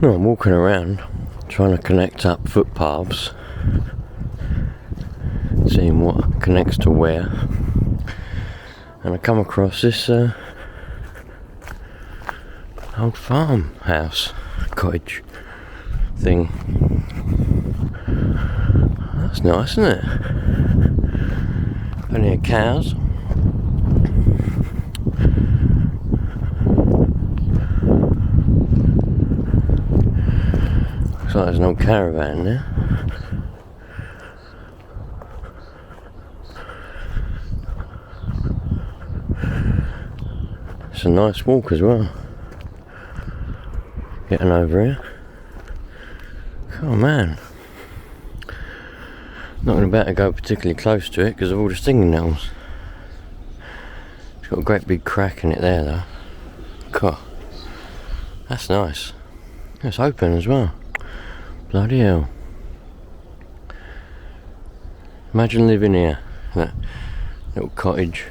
Well, I'm walking around trying to connect up footpaths, seeing what connects to where, and I come across this old farmhouse cottage thing. That's nice, isn't it? Plenty of cows. Looks like there's an old caravan there. It's a nice walk as well. Getting over here. Oh man. Not about to go particularly close to it because of all the stinging nettles. It's got a great big crack in it there though. God, that's nice. It's open as well. Bloody hell. Imagine living here. That little cottage.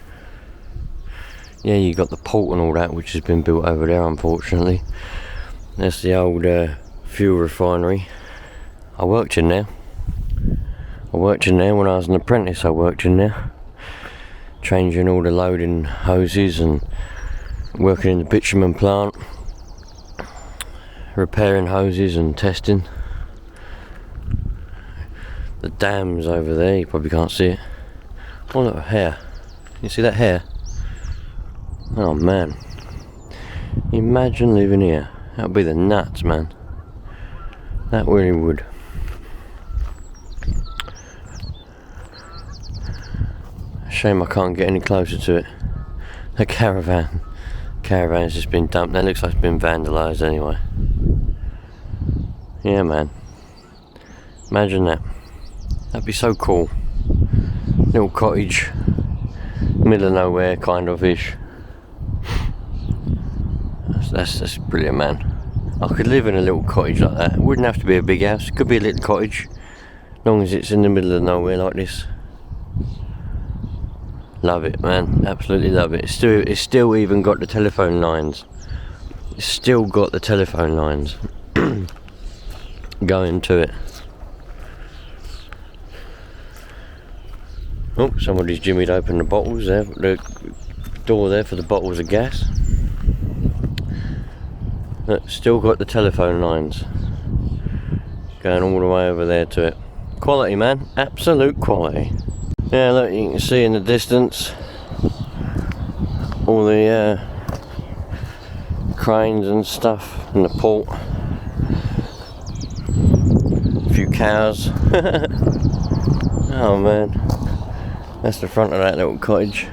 Yeah, you got the port and all that, which has been built over there unfortunately. That's the old fuel refinery. I worked in there. When I was an apprentice. I worked in there, changing all the loading hoses and working in the bitumen plant, repairing hoses and testing. The dam's over there, you probably can't see it. Oh look, hair. You see that hair? Oh man. Imagine living here. That would be the nuts, man. That really would. Shame I can't get any closer to it. The caravan's just been dumped. That looks like it's been vandalised anyway. Yeah man, imagine that. That'd be so cool. Little cottage, middle of nowhere kind of ish. That's brilliant man. I could live in a little cottage like that. It wouldn't have to be a big house, it could be a little cottage, as long as it's in the middle of nowhere like this. Love it man, absolutely love it. It's still even got the telephone lines. It's still got the telephone lines going to it. Oh, somebody's jimmied open the bottles there, the door there for the bottles of gas. Look, still got the telephone lines going all the way over there to it. Quality man, absolute quality. Yeah, look, you can see in the distance all the cranes and stuff and the port. A few cows. Oh man, that's the front of that little cottage.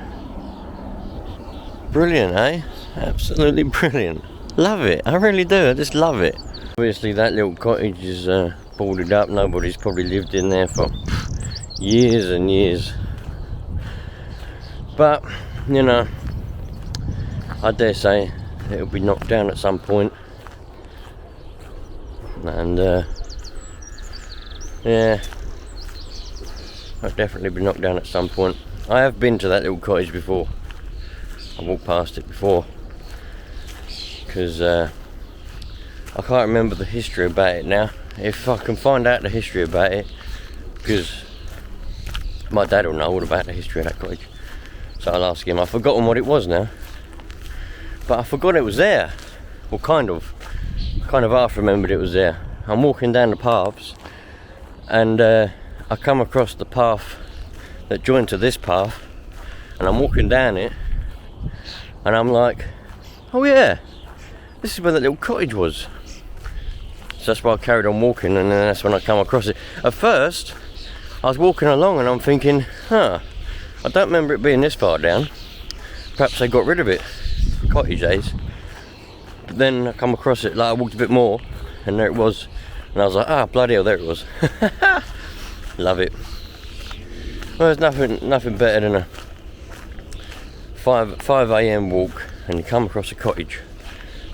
Brilliant, eh? Absolutely brilliant. Love it, I really do, I just love it. Obviously that little cottage is boarded up. Nobody's probably lived in there for years and years, but you know, I dare say it'll be knocked down at some point, and yeah, I'll definitely be knocked down at some point. I have been to that little cottage before. I walked past it before because I can't remember the history about it now. If I can find out the history about it, because my dad will know all about the history of that cottage, so I'll ask him. I've forgotten what it was now, but I forgot it was there. Well, kind of half remembered it was there. I'm walking down the paths and I come across the path that joined to this path, and I'm walking down it and I'm like, oh yeah, this is where that little cottage was. So that's why I carried on walking, and then that's when I come across it. At first I was walking along and I'm thinking, I don't remember it being this far down. Perhaps they got rid of it, cottage days. But then I come across it, like I walked a bit more, and there it was. And I was like, bloody hell, there it was. Love it. Well, there's nothing better than a 5 a.m. walk and you come across a cottage.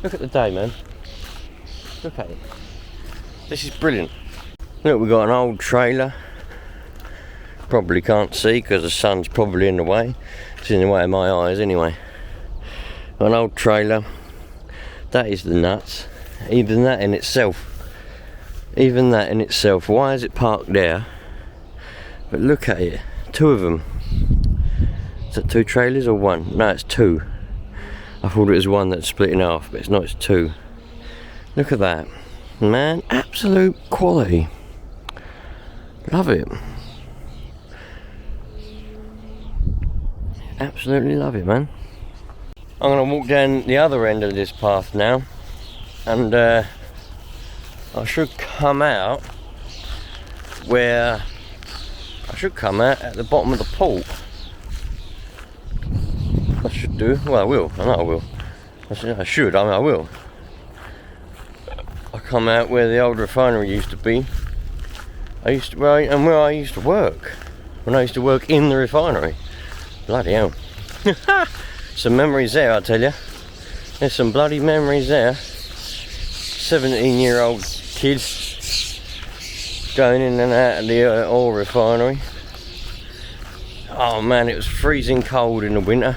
Look at the day, man. Look at it. This is brilliant. Look, we've got an old trailer. Probably can't see because the sun's probably in the way. It's in the way of my eyes anyway. An old trailer. That is the nuts. even that in itself, why is it parked there? But look at it, 2 of them. Is that 2 trailers or 1? No, it's 2. I thought it was 1 that's split in half, but it's not, it's 2. Look at that, man, absolute quality. Love it. Absolutely love it, man. I'm gonna walk down the other end of this path now, and I should come out where I should come out at the bottom of the pool. I should do. Well, I will. I know I will. I should. I mean, I will. I come out where the old refinery used to be. Where I used to work. When I used to work in the refinery. Bloody hell. Some memories there, I tell you. There's some bloody memories there. 17-year-old kid going in and out of the oil refinery. Oh man, it was freezing cold in the winter.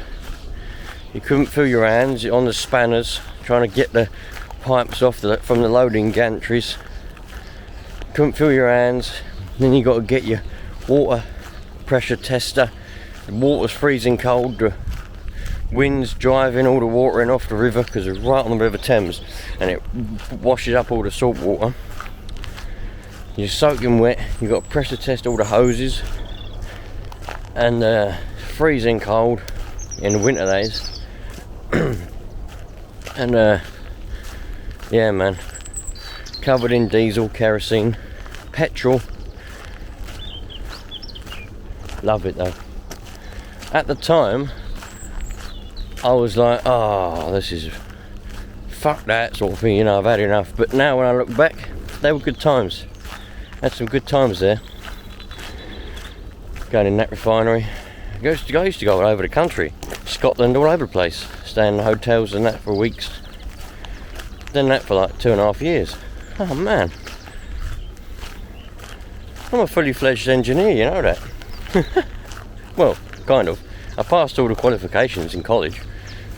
You couldn't feel your hands on the spanners trying to get the pipes off from the loading gantries. Couldn't feel your hands. Then you got to get your water pressure tester. The water's freezing cold. The wind's driving all the water in off the river because it's right on the River Thames, and it washes up all the salt water. You're soaking wet. You got to pressure test all the hoses, and freezing cold in the winter days. And yeah, man, covered in diesel, kerosene, petrol. Love it though. At the time, I was like, oh, this is fuck that sort of thing, you know, I've had enough. But now when I look back, they were good times. Had some good times there. Going in that refinery. I used to go all over the country, Scotland, all over the place, staying in hotels and that for weeks. Done that for like 2.5 years. Oh man, I'm a fully fledged engineer, you know that. Well, kind of. I passed all the qualifications in college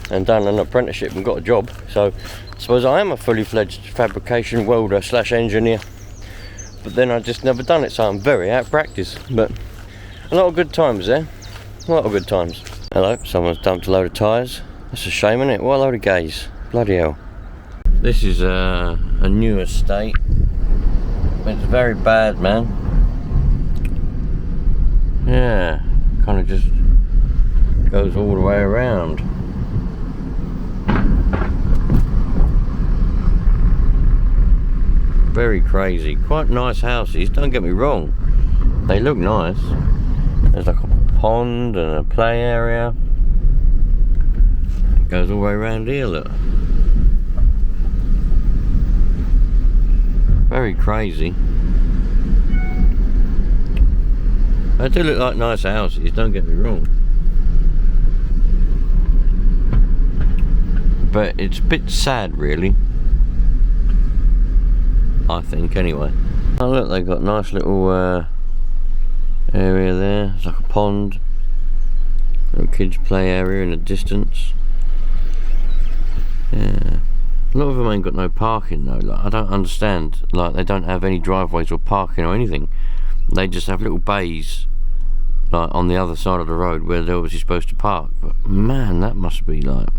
and done an apprenticeship and got a job, so I suppose I am a fully fledged fabrication welder / engineer. But then I just never done it, so I'm very out of practice. But a lot of good times there. A lot of good times. Hello, someone's dumped a load of tyres. That's a shame, isn't it? What a load of gays. Bloody hell. This is a new estate. It's very bad, man. Yeah, kind of just goes all the way around. Very crazy. Quite nice houses, don't get me wrong. They look nice. There's like a pond and a play area. It goes all the way around here, look. Very crazy. They do look like nice houses, don't get me wrong. But it's a bit sad, really. I think, anyway. Oh look, they've got a nice little area there. It's like a pond. Little kids play area in the distance. Yeah. A lot of them ain't got no parking though. Like, I don't understand. Like, they don't have any driveways or parking or anything. They just have little bays, like on the other side of the road where they're obviously supposed to park. But man, that must be like,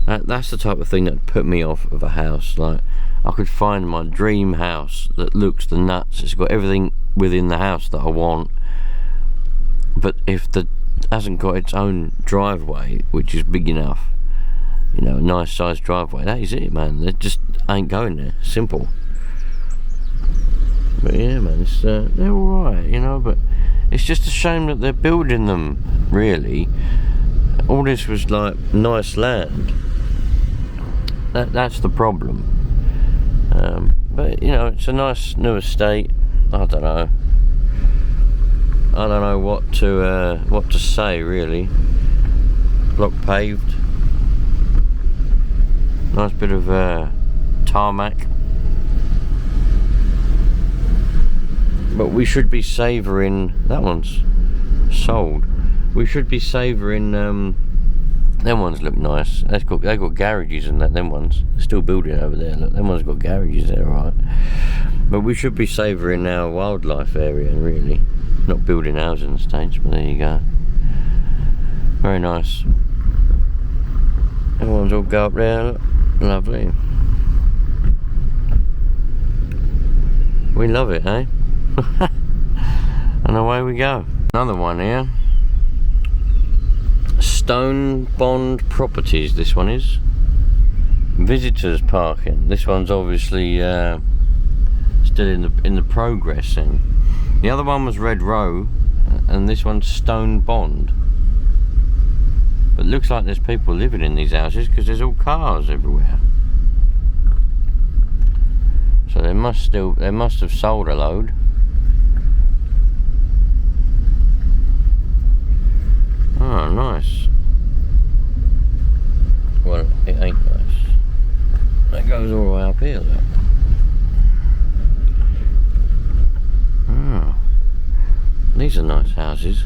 that's the type of thing that put me off of a house. Like, I could find my dream house that looks the nuts. It's got everything within the house that I want. But if it hasn't got its own driveway, which is big enough, you know, a nice sized driveway, that is it, man. They just ain't going there. Simple. But yeah, man, it's they're alright, you know, but it's just a shame that they're building them, really. All this was like nice land. That's the problem. But you know, it's a nice new estate. I don't know what to say, really. Block paved. Nice bit of tarmac. But we should be savouring, that one's sold. We should be savouring the Them ones look nice. They've got garages and that. Them ones still building over there. Look, them ones got garages there, right? But we should be savouring our wildlife area, really, not building housing estates. But there you go. Very nice. Them ones all go up there. Look. Lovely. We love it, eh? And away we go. Another one here. Stone Bond Properties, this one is. Visitors parking. This one's obviously still in the progressing. The other one was Red Row, and this one's Stone Bond. But it looks like there's people living in these houses because there's all cars everywhere. So they must have sold a load. Oh, nice. Well, it ain't nice. That goes all the way up here, though. Oh. These are nice houses.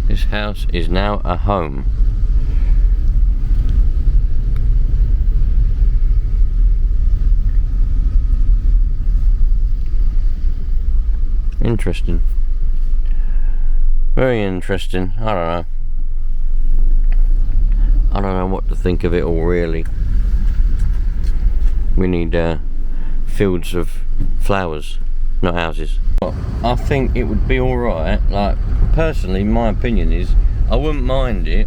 This house is now a home. Interesting. Very interesting. I don't know what to think of it all, really. We need fields of flowers, not houses. Well, I think it would be alright. Like, personally, my opinion is I wouldn't mind it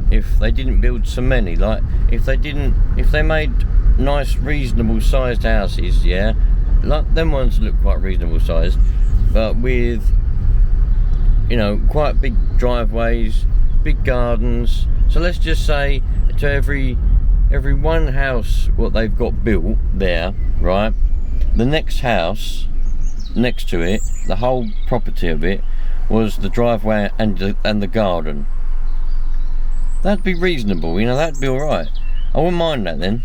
if they didn't build so many. Like, if they made nice, reasonable sized houses, yeah, like them ones look quite reasonable sized, but with, you know, quite big driveways, big gardens. So let's just say to every one house what they've got built there, right, the next house next to it, the whole property of it, was the driveway and the garden. That'd be reasonable, you know, that'd be alright. I wouldn't mind that then.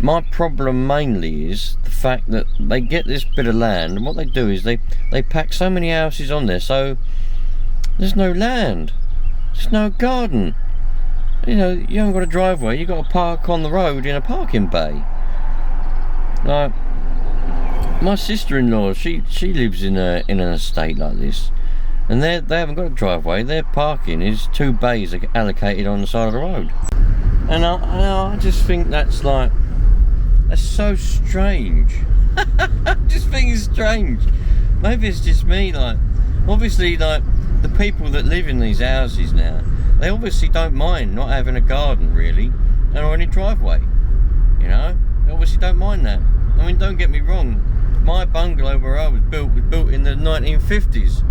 My problem mainly is the fact that they get this bit of land, and what they do is they pack so many houses on there, so there's no land, there's no garden. You know, you haven't got a driveway, you've got to park on the road in a parking bay. Like, my sister-in-law, she lives in an estate like this, and they haven't got a driveway. Their parking is 2 bays allocated on the side of the road, and I just think that's so strange. I just think it's strange. Maybe it's just me. Like, obviously, like, the people that live in these houses now, they obviously don't mind not having a garden, really, or any driveway. You know, they obviously don't mind that. I mean, don't get me wrong, my bungalow where I was built in the 1950s,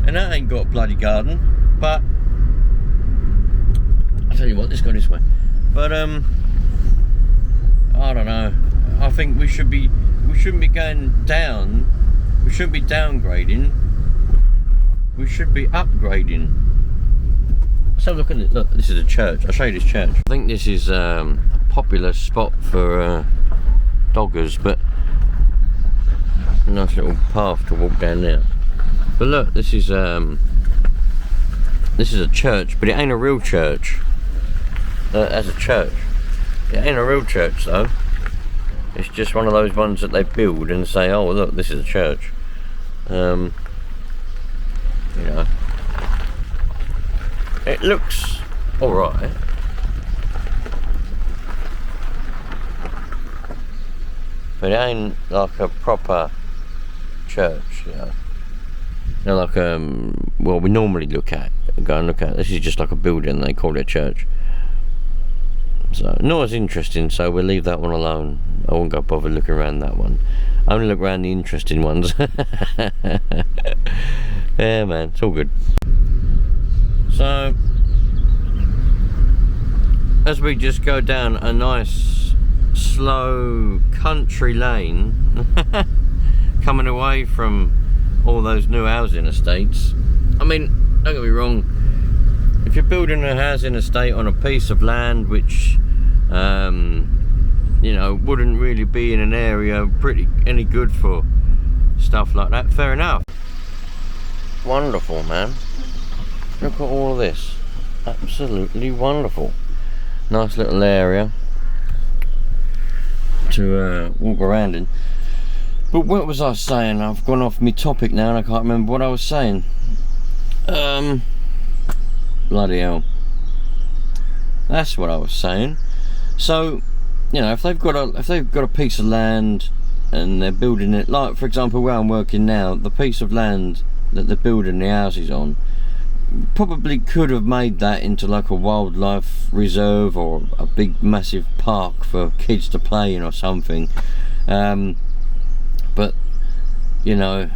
and that ain't got a bloody garden. But I'll tell you what, let's go this way. But I don't know. I think we shouldn't be going down. We shouldn't be downgrading. We should be upgrading. Let's have a look at it. Look, this is a church. I'll show you this church. I think this is a popular spot for doggers, but a nice little path to walk down there. But look, this is a church, but it ain't a real church. As a church, it ain't a real church though. It's just one of those ones that they build and say, oh look, this is a church. You know, it looks alright. But it ain't like a proper church, you know. They're like well, we normally go and look at. This is just like a building, they call it a church. So not as interesting, so we'll leave that one alone. I won't go bother looking around that one. I only look around the interesting ones. Yeah man, it's all good. So as we just go down a nice slow country lane coming away from all those new housing estates. I mean, don't get me wrong, if you're building a housing estate on a piece of land which you know, wouldn't really be in an area any good for stuff like that, fair enough. wonderful, man. Look at all of this. Absolutely wonderful. Nice little area to walk around in. But what was I saying? I've gone off my topic now and I can't remember what I was saying. Bloody hell. That's what I was saying. So, you know, if they've got a piece of land and they're building it, like for example where I'm working now, the piece of land that they're building the houses on, probably could have made that into like a wildlife reserve or a big massive park for kids to play in or something. But you know,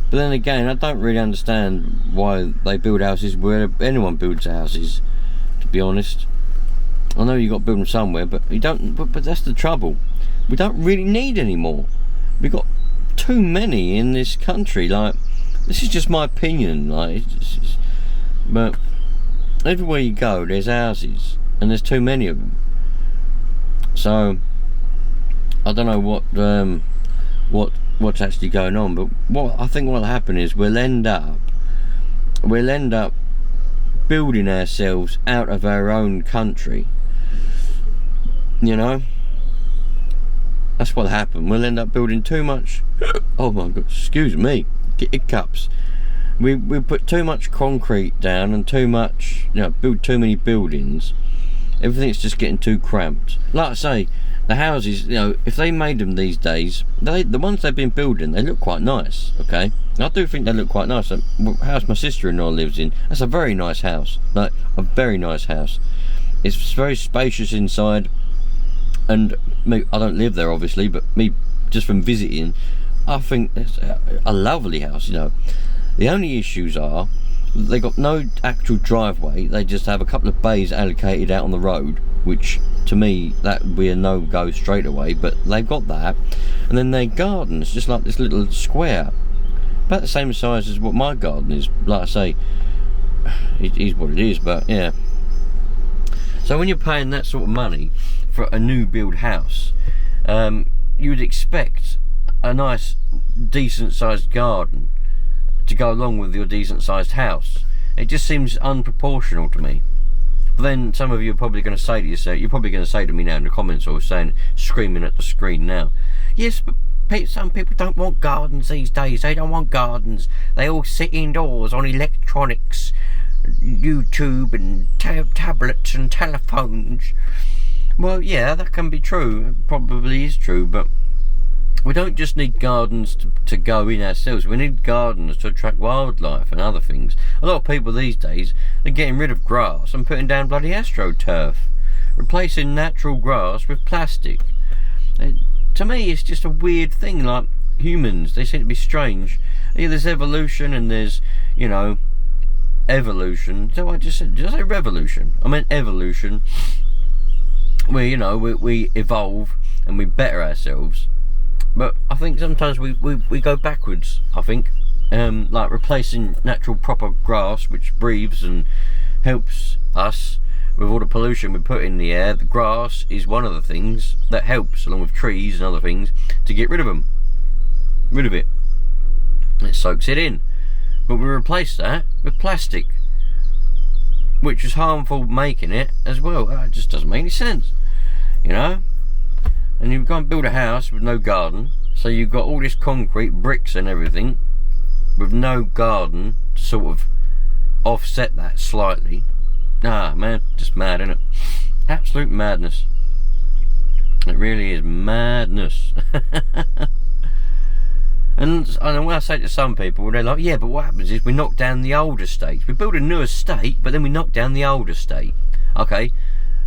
but then again, I don't really understand why they build houses where anyone builds houses, to be honest. I know you got to build them somewhere, but you don't. But that's the trouble. We don't really need any more. We've got too many in this country. Like, this is just my opinion. Like, but everywhere you go, there's houses, and there's too many of them. So I don't know what's actually going on. But what I think what'll happen is we'll end up building ourselves out of our own country. You know, that's what'll happen. We'll end up building too much. Oh my god, excuse me, get hiccups. We put too much concrete down and too much, you know, build too many buildings. Everything's just getting too cramped. Like I say, the houses, you know, if they made them these days, the ones they've been building, they look quite nice. Okay, I do think they look quite nice. The house my sister-in-law lives in, that's a very nice house, like a very nice house. It's very spacious inside, and me, I don't live there obviously, but me just from visiting, I think it's a lovely house. You know, the only issues are they got no actual driveway. They just have a couple of bays allocated out on the road, which to me that would be a no-go straight away, but they've got that. And then their garden's just like this little square, about the same size as what my garden is. Like I say, it is what it is, but yeah. So when you're paying that sort of money for a new build house, you would expect a nice decent sized garden to go along with your decent sized house. It just seems unproportional to me. But then some of you are probably going to say to yourself, you're probably going to say to me now in the comments, or saying, screaming at the screen now, yes, but some people don't want gardens these days. They don't want gardens. They all sit indoors on electronics, YouTube and tablets and telephones. Well, yeah, that can be true. It probably is true, but we don't just need gardens to go in ourselves. We need gardens to attract wildlife and other things. A lot of people these days are getting rid of grass and putting down bloody astroturf, replacing natural grass with plastic. To me, it's just a weird thing. Like humans, they seem to be strange. Yeah, there's evolution and there's, you know, evolution. So I just said, did I say revolution? I meant evolution. Where, you know, we evolve and we better ourselves. But I think sometimes we go backwards, I think. Like replacing natural proper grass, which breathes and helps us with all the pollution we put in the air. The grass is one of the things that helps, along with trees and other things, to get rid of them. Rid of it. It soaks it in. But we replace that with plastic, which is harmful making it as well. It just doesn't make any sense, you know. And you go and build a house with no garden, so you've got all this concrete, bricks and everything, with no garden to sort of offset that slightly. Ah, man, just mad, isn't it? Absolute madness. It really is madness. And when I say to some people, they're like, yeah, but what happens is we knock down the old estates. We build a new estate, but then we knock down the old estate. Okay,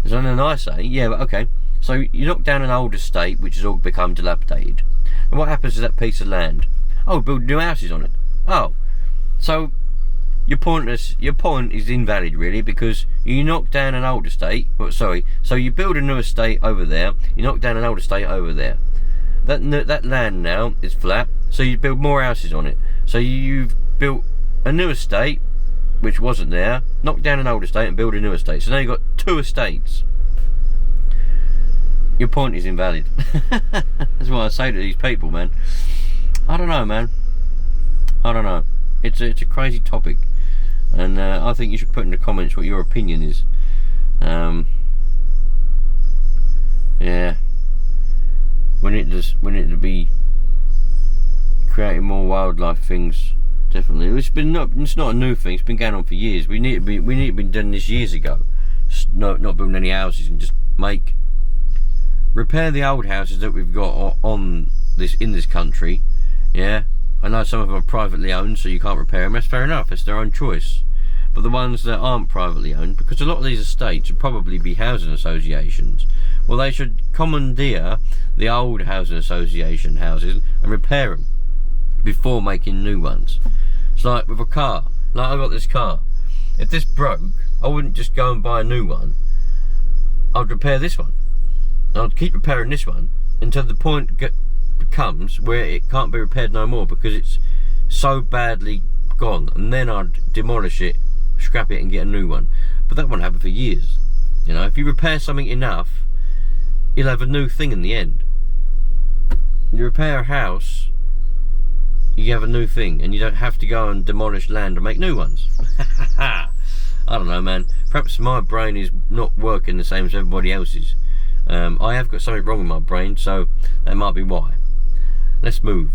so then I say, yeah, but okay, so you knock down an old estate, which has all become dilapidated. And what happens to that piece of land? Oh, build new houses on it. Oh, so your point is invalid, really, because you knock down an old estate. Well, sorry, so you build a new estate over there, you knock down an old estate over there. That land now is flat, so you build more houses on it. So you've built a new estate, which wasn't there, knock down an old estate and build a new estate. So now you've got two estates. Your point is invalid. That's what I say to these people, man. I don't know, man. I don't know. It's a crazy topic, and I think you should put in the comments what your opinion is. Yeah, we need to be creating more wildlife things. Definitely, it's not a new thing. It's been going on for years. We need to be done this years ago. Not building any houses and just repair the old houses that we've got in this country. Yeah, I know some of them are privately owned, so you can't repair them. That's fair enough. It's their own choice. But the ones that aren't privately owned, because a lot of these estates would probably be housing associations, well, they should commandeer the old housing association houses and repair them before making new ones. It's like with a car. Like, I got this car. If this broke, I wouldn't just go and buy a new one. I'd repair this one. I'd keep repairing this one until the point comes where it can't be repaired no more because it's so badly gone, and then I'd demolish it, scrap it and get a new one. But that won't happen for years. You know, if you repair something enough, you'll have a new thing in the end. You repair a house, you have a new thing, and you don't have to go and demolish land and make new ones. I don't know, man. Perhaps my brain is not working the same as everybody else's. I have got something wrong with my brain, so that might be why. Let's move.